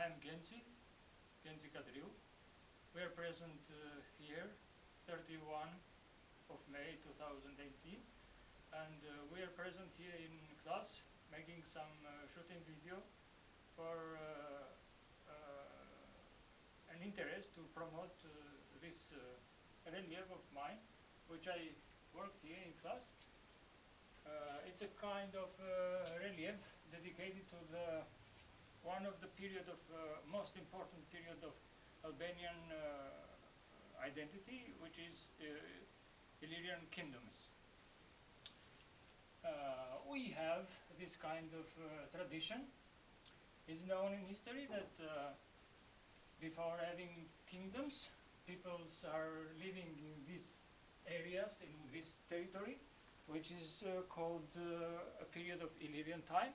I'm Genzi Kadriou. We are present here, 31 of May 2018, and we are present here in class making some shooting video for an interest to promote this relief of mine, which I worked here in class. It's a kind of relief dedicated to the one of the period of most important period of Albanian identity, which is Illyrian kingdoms. We have this kind of tradition. It's known in history that before having kingdoms, peoples are living in these areas, in this territory, which is called a period of Illyrian time.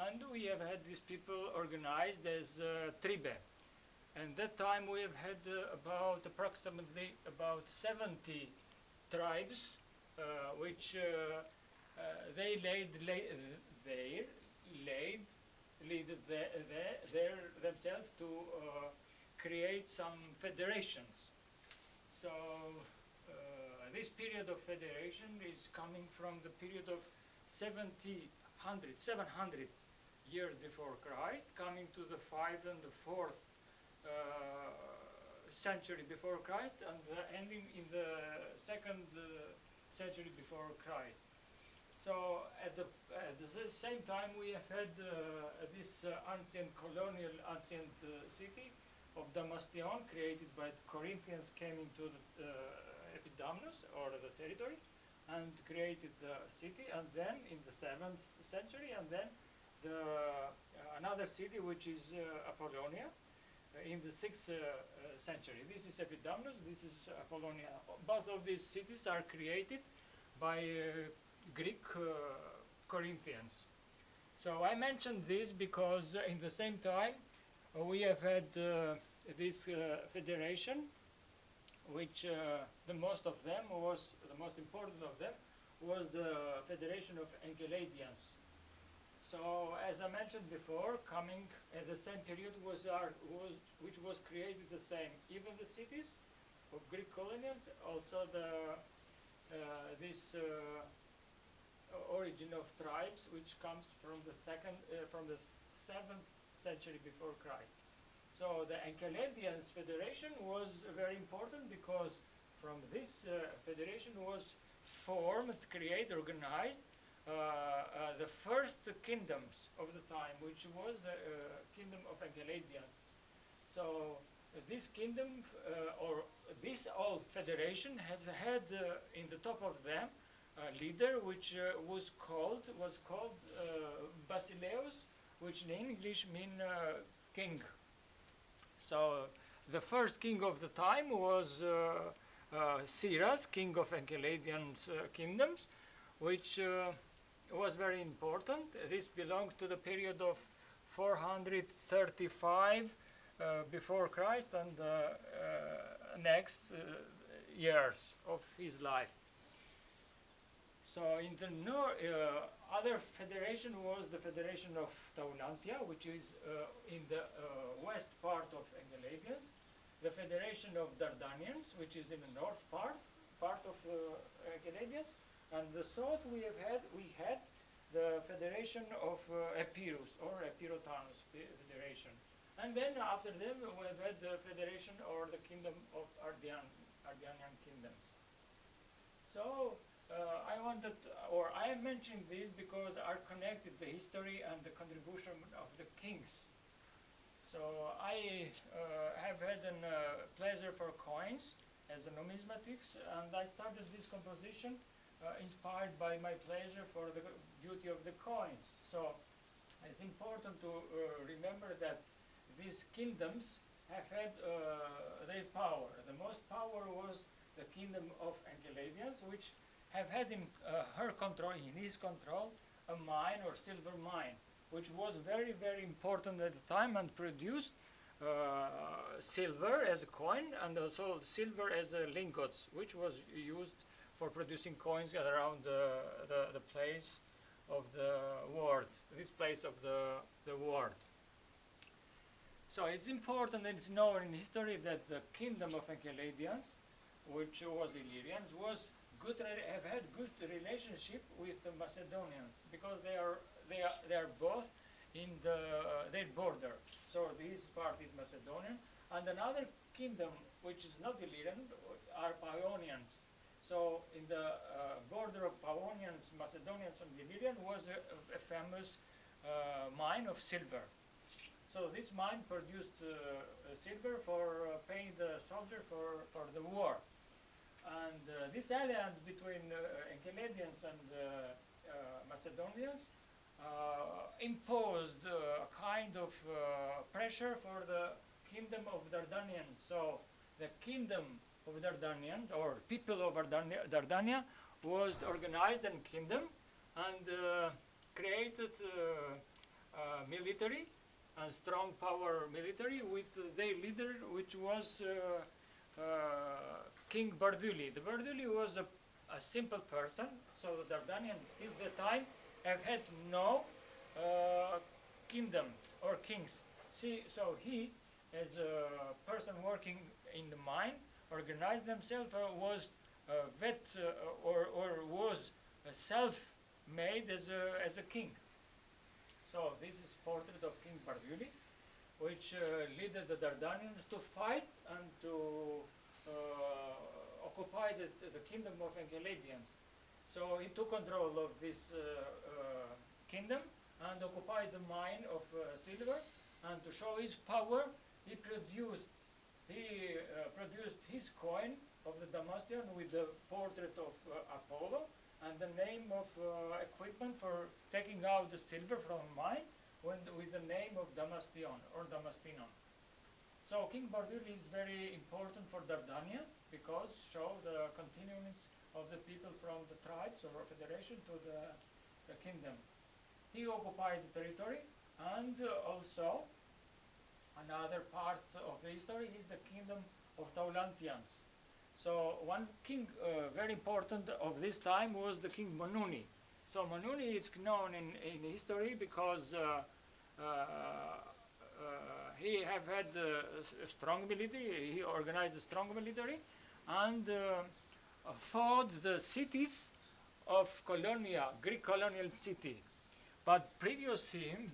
And we have had these people organized as tribe. And that time we have had approximately about 70 tribes, which they lead themselves to create some federations. So this period of federation is coming from the period of 700 years before Christ, coming to the 5th and the 4th century before Christ, and ending in the 2nd century before Christ. So at the same time we have had this ancient city of Damastion, created by the Corinthians, came into the Epidamnus, or the territory, and created the city, and then in the 7th century, and then another city which is Apollonia in the 6th century. This is Epidamnus, this is Apollonia. Both of these cities are created by Greek Corinthians. So I mentioned this because in the same time we have had this federation, which the most important of them was the Federation of Engeladians. So, as I mentioned before, coming at the same period which was created the same. Even the cities of Greek colonials, also this origin of tribes, which comes from the 7th century before Christ. So the Engeladians Federation was very important because from this federation was formed, created, organized the first kingdoms of the time, which was the kingdom of Engeladians. So this kingdom, or this old federation, have had in the top of them a leader which was called Basileus, which in English means king. So the first king of the time was Cyrus, king of Engeladian kingdoms, which was very important. This belongs to the period of 435 before Christ and next years of his life. So in the other federation was the Federation of Taulantia, which is in the west part of Engeladians, the Federation of Dardanians, which is in the north part of Engeladians, and the south we had the Federation of Epirus, or Epirotanus Federation. And then after them we have had the Federation, or the Kingdom of Ardianian Kingdoms. So I am mentioning this because are connected the history and the contribution of the kings. So I have had a pleasure for coins as a numismatics, and I started this composition inspired by my pleasure for the beauty of the coins. So it's important to remember that these kingdoms have had their power. The most power was the kingdom of Engeladians, which have had in his control, a mine, or silver mine, which was very, very important at the time and produced silver as a coin, and also silver as lingots, which was used for producing coins around the place of the world, this place of the world. So it's important and it's known in history that the kingdom of Enceladians, which was Illyrians, have had good relationship with the Macedonians because they are both in their border. So this part is Macedonian, and another kingdom which is not Illyrian are Paeonians. So in the border of Paeonians, Macedonians, and Illyrian was a famous mine of silver. So this mine produced silver for paying the soldier for the war. And this alliance between Enceladians and Macedonians imposed a kind of pressure for the kingdom of Dardanians. So the kingdom of Dardanian, or people of Dardania, was organized in kingdom and created military and strong power military with their leader, which was King Barduli. The Barduli was a simple person, so the Dardanian till the time have had no kingdoms or kings. So he, as a person working in the mine, organized himself, was vet or was self-made as a king. So this is portrait of King Barduli, which led the Dardanians to fight and to occupy the kingdom of Enceladians. So he took control of this kingdom and occupied the mine of silver, and to show his power, he produced his coin of the Damastion with the portrait of Apollo and the name of equipment for taking out the silver from mine with the name of Damastion or Damastinon. So King Barduli is very important for Dardania because show the continuance of the people from the tribes or federation to the kingdom. He occupied the territory, and also another part of the history is the kingdom of Taulantians. So one king very important of this time was the king Manuni. So Manuni is known in history because he have had a strong military, he organized a strong military, and fought the cities of Colonia, Greek colonial city. But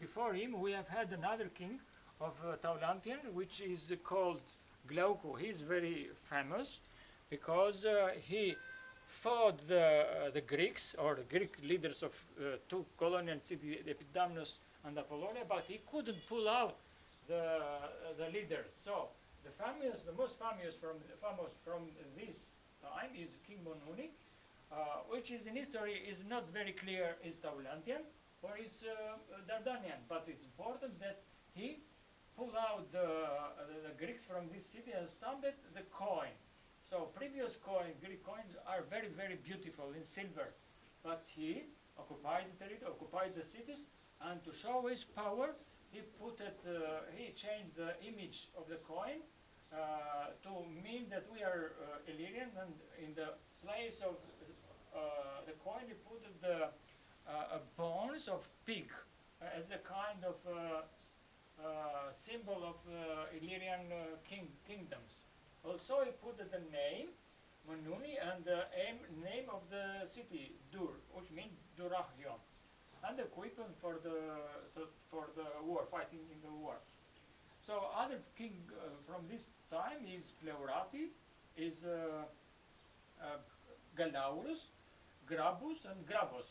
before him, we have had another king of Taulantian, which is called Glauco. He is very famous because he fought the Greeks, or the Greek leaders of two colonial cities, Epidamnos and Apollonia, but he couldn't pull out the leaders. So the most famous from this time is King Monuni, which is in history is not very clear is Taulantian or is Dardanian, but it's important that he pulled out the Greeks from this city and stamped the coin. So previous Greek coins are very, very beautiful in silver, but he occupied the territory, occupied the cities, and to show his power, he changed the image of the coin to mean that we are Illyrian, and in the place of the coin he put the bones of pig as a kind of symbol of Illyrian kingdoms. Also he put the name Manuni and the name of the city Dur, which means Durachion, and the equipment for the war, fighting in the war. So other king from this time is Pleurati, is Galaurus, Grabus, and Grabos.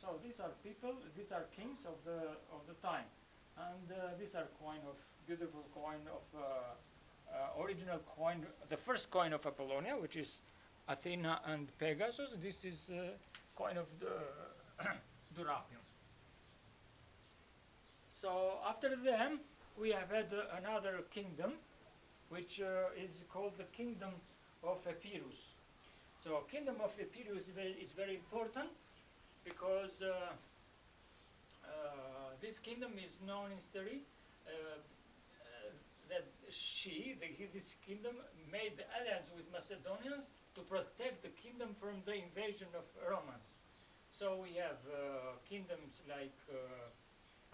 So these are kings of the time, and these are beautiful coin of original coin, the first coin of Apollonia, which is Athena and Pegasus. This is coin of the Durachion. So after them, we have had another kingdom, which is called the kingdom of Epirus. So kingdom of Epirus is very important because this kingdom is known in history that this kingdom made the alliance with Macedonians to protect the kingdom from the invasion of Romans. So we have kingdoms like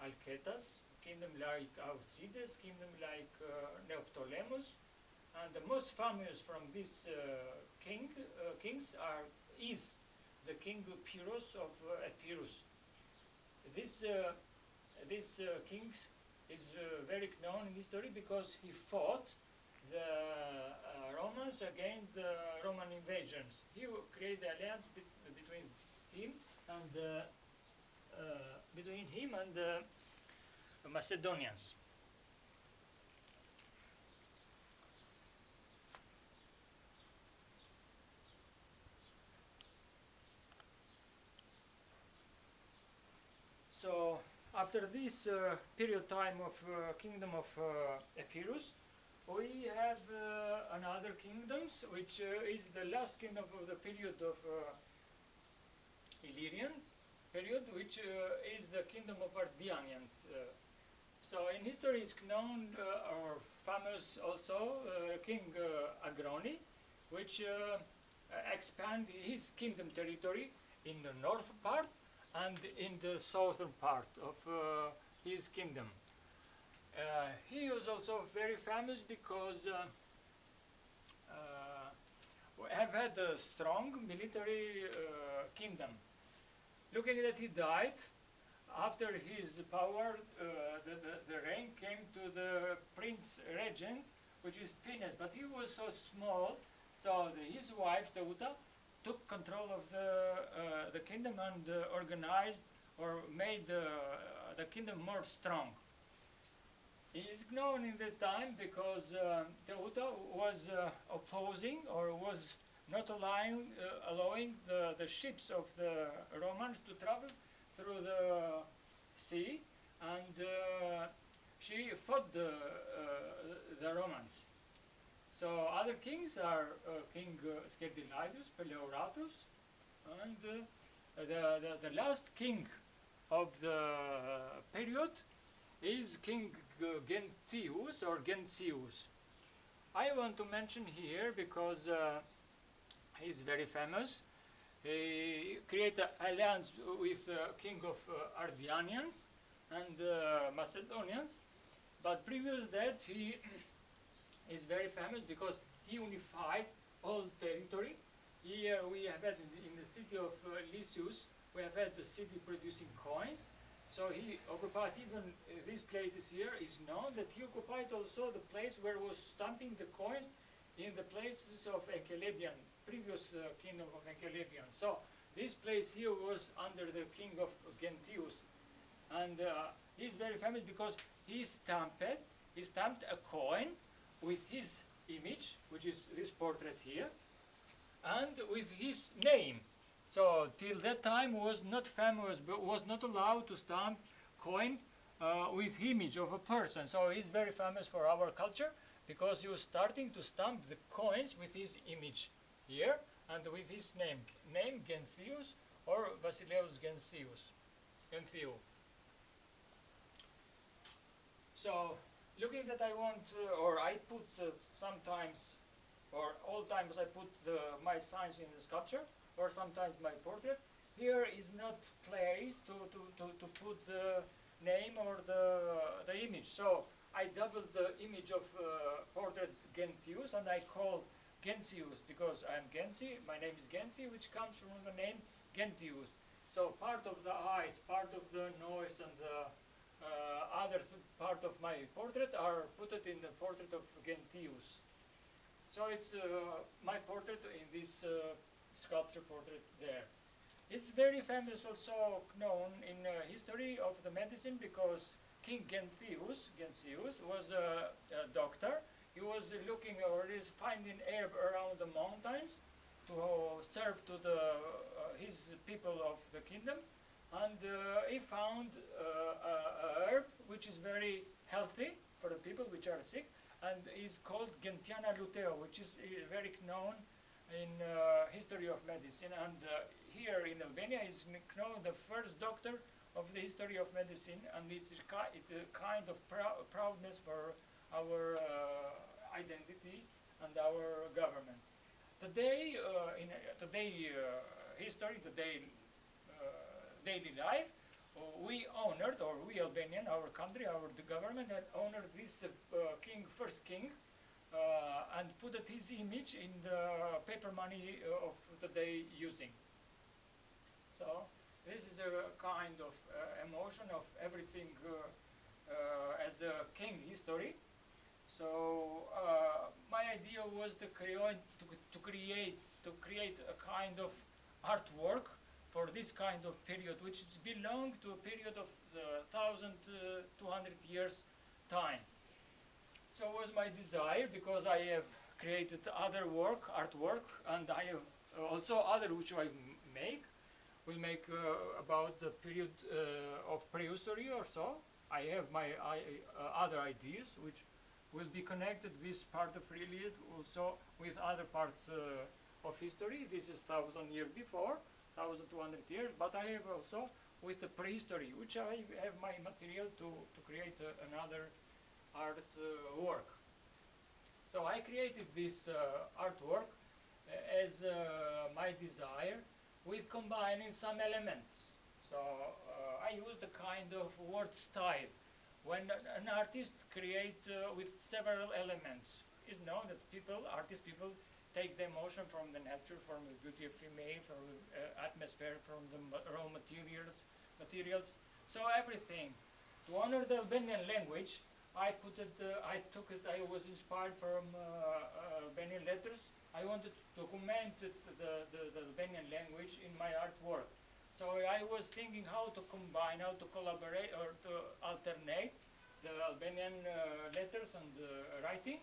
Alcetas, kingdom like Aucides, kingdom like Neoptolemus, and the most famous from these kings is the king Pyrrhus of Epirus. This king is very known in history because he fought the Romans against the Roman invasions. He created an alliance between him and the Macedonians. So after this period of time of kingdom of Epirus, we have another kingdoms, which is the last kingdom of the period of Illyrian period, which is the kingdom of Ardianians. So in history is known or famous also King Agroni, which expand his kingdom territory in the north part and in the southern part of his kingdom. He was also very famous because we have had a strong military kingdom. Looking that he died, after his power, the reign came to the Prince Regent, which is Pinus, but he was so small, so his wife, Teuta, took control of the kingdom and organized or made the kingdom more strong. He is known in that time because Teuta was opposing or was not allowing the ships of the Romans to travel through the sea, and she fought the Romans. So other kings are King Scerdilaidus, Peleoratus, and the last king of the period is King Gentius or Gentius. I want to mention here because he's very famous. He created an alliance with king of Ardianians and Macedonians, but previous that he is very famous because he unified all territory. Here we have had in the city of Lysius, we have had the city producing coins. So he occupied even these places here. Is known that he occupied also the place where was stamping the coins in the places of Enceladion, previous kingdom of Enceladion. So this place here was under the king of Gentius, and he's very famous because he stamped a coin with his image, which is this portrait here, and with his name. So till that time was not famous, but was not allowed to stamp coin with image of a person. So he's very famous for our culture because he was starting to stamp the coins with his image here and with his name Genthius or Basileus Genthius. So looking that I want, or I put sometimes, or all times I put my signs in the sculpture, or sometimes my portrait. Here is not place to put the name or the image. So I doubled the image of portrait Gentius and I call Gentius because I am Genci, my name is Genci, which comes from the name Gentius. So part of the eyes, part of the nose and the other part of my portrait are put in the portrait of Gentius. So it's my portrait in this sculpture portrait there. It's very famous also known in history of the medicine because King Genthius was a doctor. He was looking or is finding herb around the mountains to serve to his people of the kingdom, and he found a herb which is very healthy for the people which are sick, and is called Gentiana luteo, which is very known in history of medicine, and here in Albania is known the first doctor of the history of medicine, and it's a kind of proudness for our identity and our government. Today, in history, today daily life, we honored, or we Albanian, our country, our government had honored this king, first king, and put his image in the paper money of the day using. So this is a kind of emotion of everything as a king history. So my idea was to create a kind of artwork for this kind of period, which belonged to a period of 1,200 years time. So it was my desire, because I have created other artwork, and I have also other which I will make about the period of prehistory or so. I have my other ideas which will be connected with part of relief also with other parts of history. This is 1,000 years before, 1,200 years, but I have also with the prehistory, which I have my material to create another art work. So I created this artwork as my desire, with combining some elements. So I used a kind of word style. When an artist creates with several elements, it's known that artist people take the emotion from the nature, from the beauty of female, from the atmosphere, from the raw materials. So everything. To honor the Albanian language, I was inspired from Albanian letters. I wanted to document the Albanian language in my artwork. So I was thinking how to combine, how to collaborate, or to alternate the Albanian letters and writing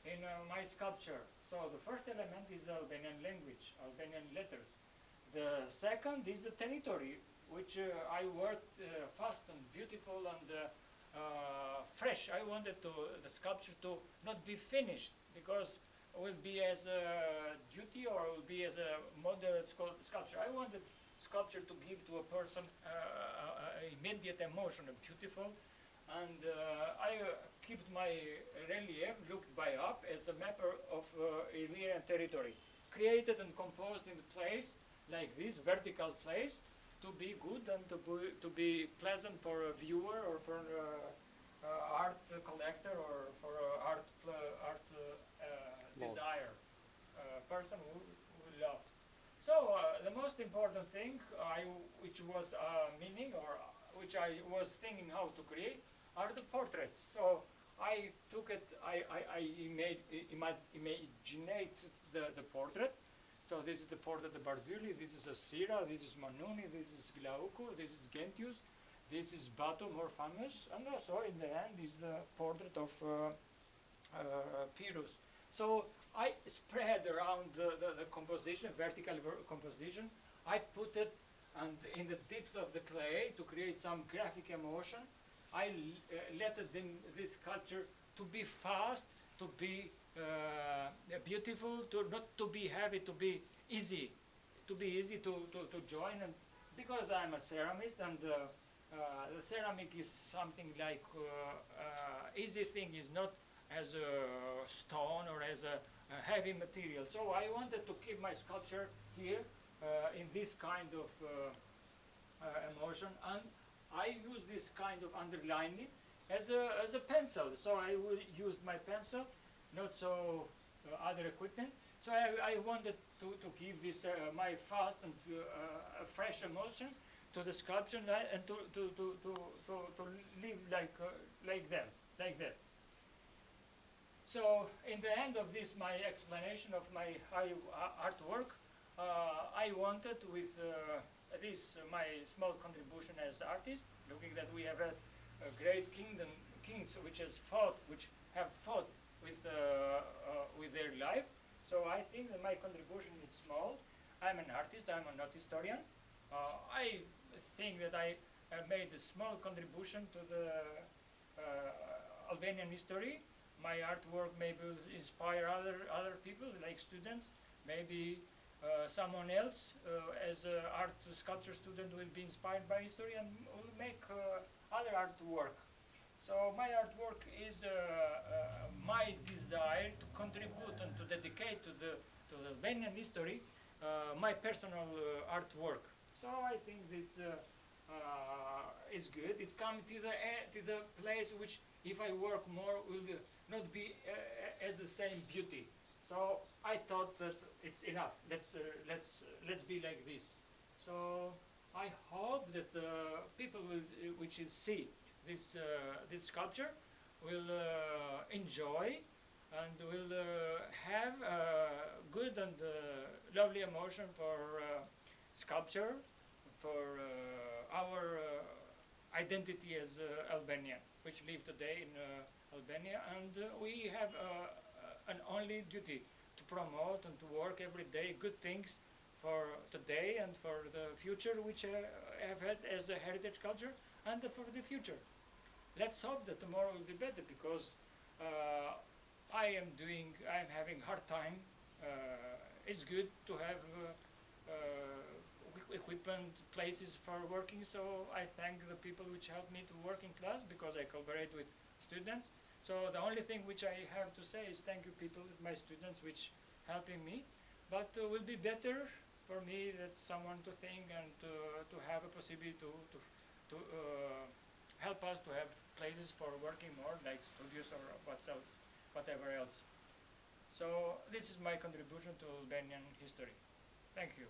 in my sculpture. So the first element is the Albanian language, Albanian letters. The second is the territory, which I worked fast and beautiful and fresh. I wanted the sculpture to not be finished, because it will be as a duty or will be as a modern sculpture. I wanted sculpture to give to a person immediate emotion, beautiful, and I kept my relief looked by up as a mapper of Illyrian territory, created and composed in the place like this, vertical place, to be good and to be pleasant for a viewer or for art collector or for art desire person who loves. So the most important thing which was meaning, or which I was thinking how to create, are the portraits. So I took it, I imagined the portrait. So this is the portrait of Bardulis, this is Asira, this is Manuni, this is Glauco, this is Gentius, this is Bato, more famous, and also in the end is the portrait of Pyrrhus. So I spread around the composition, vertical composition. I put it in the depth of the clay to create some graphic emotion. I let this sculpture to be fast, to be beautiful, not to be heavy, to be easy to join. And because I'm a ceramist, and the ceramic is something like easy thing, is not as a stone or as a heavy material. So I wanted to keep my sculpture here in this kind of emotion, and I use this kind of underlining as a pencil. So I will use my pencil, not so other equipment. So I wanted to give this my fast and fresh emotion to the sculpture, and to live like that. So in the end of this, my explanation of my artwork, I wanted with this my small contribution as artist, looking that we have a great kings which have fought with their life. So I think that my contribution is small. I'm an artist, I'm not historian. I think that I made a small contribution to the Albanian history. My artwork maybe will inspire other people, like students. Maybe someone else, as an art sculpture student, will be inspired by history and will make other artwork. So my artwork is my desire to contribute and to dedicate to the Albanian history my personal artwork. So I think this is good. It's coming to the place which, if I work more, will not be as the same beauty. So I thought that it's enough. Let's be like this. So I hope that people will, which will see this sculpture, will enjoy and will have good and lovely emotion for sculpture, for our identity as Albanian, which live today in Albania, and we have an only duty to promote and to work every day good things for today and for the future, which have had as a heritage culture, and for the future. Let's hope that tomorrow will be better, because I'm having hard time. It's good to have equipment, places for working, so I thank the people which helped me to work in class, because I collaborate with students. So the only thing which I have to say is thank you people, my students, which helping me. But will be better for me that someone to think and to have a possibility to help us to have places for working more, like studios or whatever else. So this is my contribution to Albanian history. Thank you.